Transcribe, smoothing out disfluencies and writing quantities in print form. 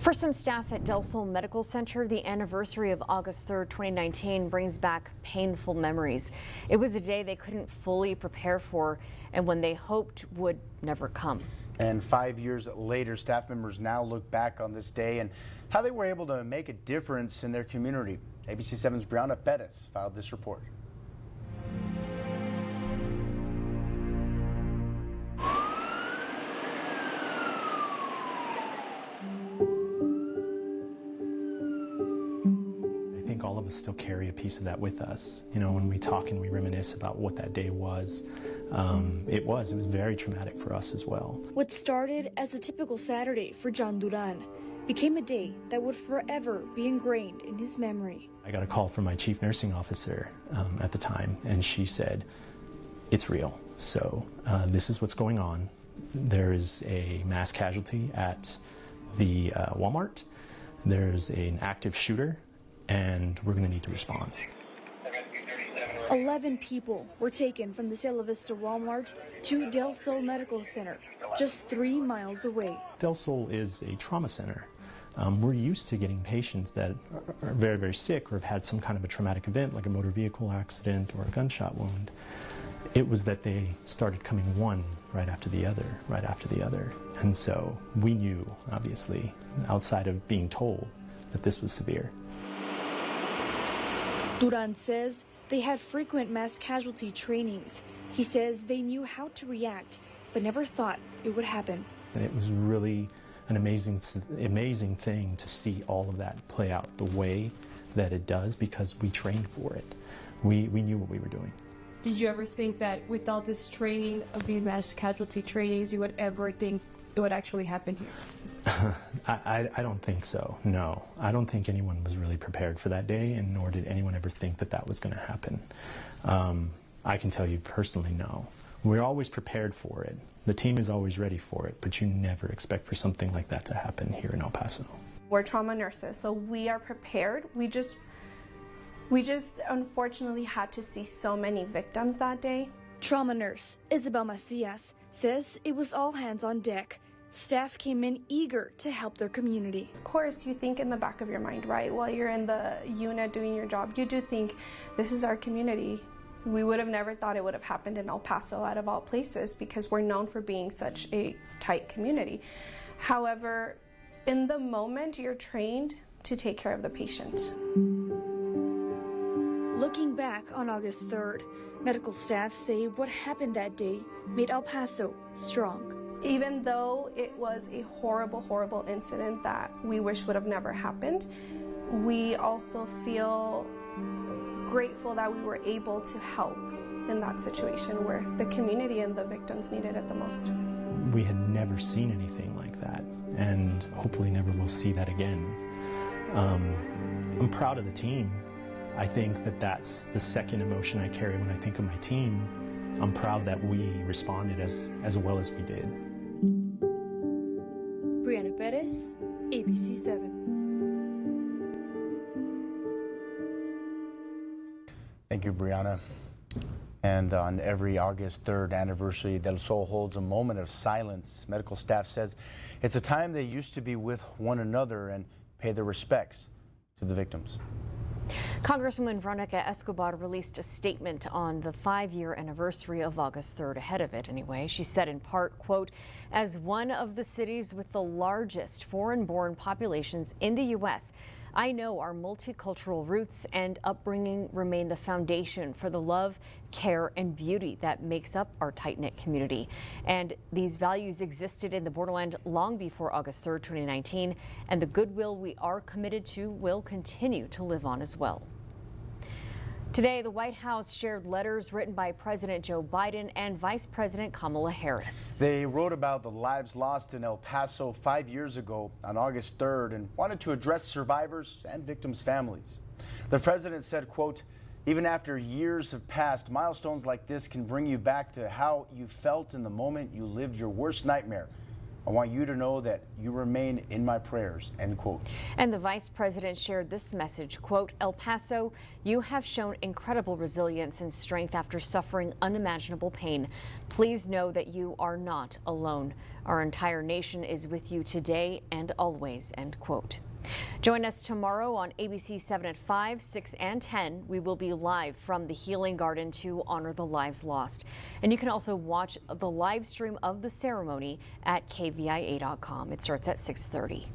For some staff at Del Sol Medical Center, the anniversary of August 3rd, 2019 brings back painful memories. It was a day they couldn't fully prepare for and when they hoped would never come. And 5 years later, staff members now look back on this day and how they were able to make a difference in their community. ABC 7's Brianna Pettis filed this report. I think all of us still carry a piece of that with us. You know, when we talk and we reminisce about what that day was, it was very traumatic for us as well. What started as a typical Saturday for John Duran became a day that would forever be ingrained in his memory. I got a call from my chief nursing officer at the time, and she said, "It's real. So this is what's going on. There is a mass casualty at the Walmart. There's an active shooter, and we're going to need to respond." 11 people were taken from the Cielo Vista Walmart to Del Sol Medical Center, just 3 miles away. Del Sol is a trauma center. We're used to getting patients that are very, very sick or have had some kind of a traumatic event like a motor vehicle accident or a gunshot wound. It was that they started coming one right after the other, right after the other. And so we knew, obviously, outside of being told, that this was severe. Duran says they had frequent mass casualty trainings. He says they knew how to react, but never thought it would happen. And it was really an amazing thing to see all of that play out the way that it does, because we trained for it. We knew what we were doing. Did you ever think that with all this training of these mass casualty trainings, you would ever think it would actually happen here? I don't think so, no. I don't think anyone was really prepared for that day, and nor did anyone ever think that that was going to happen. I can tell you personally, no. We're always prepared for it. The team is always ready for it, but you never expect for something like that to happen here in El Paso. We're trauma nurses, so we are prepared. We just unfortunately had to see so many victims that day. Trauma nurse Isabel Macias says it was all hands on deck. Staff came in eager to help their community. Of course, you think in the back of your mind, right? While you're in the unit doing your job, you do think, this is our community. We would have never thought it would have happened in El Paso, out of all places, because we're known for being such a tight community. However, in the moment, you're trained to take care of the patient. Looking back on August 3rd, medical staff say what happened that day made El Paso strong. Even though it was a horrible, horrible incident that we wish would have never happened, we also feel grateful that we were able to help in that situation where the community and the victims needed it the most. We had never seen anything like that, and hopefully never will see that again. I'm proud of the team. I think that that's the second emotion I carry when I think of my team. I'm proud that we responded as well as we did. Brianna Pettis, ABC 7. Thank you, Brianna. And on every August 3rd anniversary, Del Sol holds a moment of silence. Medical staff says it's a time they used to be with one another and pay their respects to the victims. Congresswoman Veronica Escobar released a statement on the 5-year anniversary of August 3rd, ahead of it anyway. She said in part, quote, "As one of the cities with the largest foreign-born populations in the U.S., I know our multicultural roots and upbringing remain the foundation for the love, care, and beauty that makes up our tight-knit community. And these values existed in the borderland long before August 3rd, 2019, and the goodwill we are committed to will continue to live on as well." Today, the White House shared letters written by President Joe Biden and Vice President Kamala Harris. They wrote about the lives lost in El Paso 5 years ago on August 3rd and wanted to address survivors and victims' families. The president said, quote, "Even after years have passed, milestones like this can bring you back to how you felt in the moment you lived your worst nightmare I want you to know that you remain in my prayers, end quote. And the vice president shared this message, quote, El Paso, you have shown incredible resilience and strength after suffering unimaginable pain. Please know that you are not alone. Our entire nation is with you today and always, end quote. Join us tomorrow on ABC 7 at 5, 6, and 10. We will be live from the Healing Garden to honor the lives lost. And you can also watch the live stream of the ceremony at kvia.com. It starts at 6:30.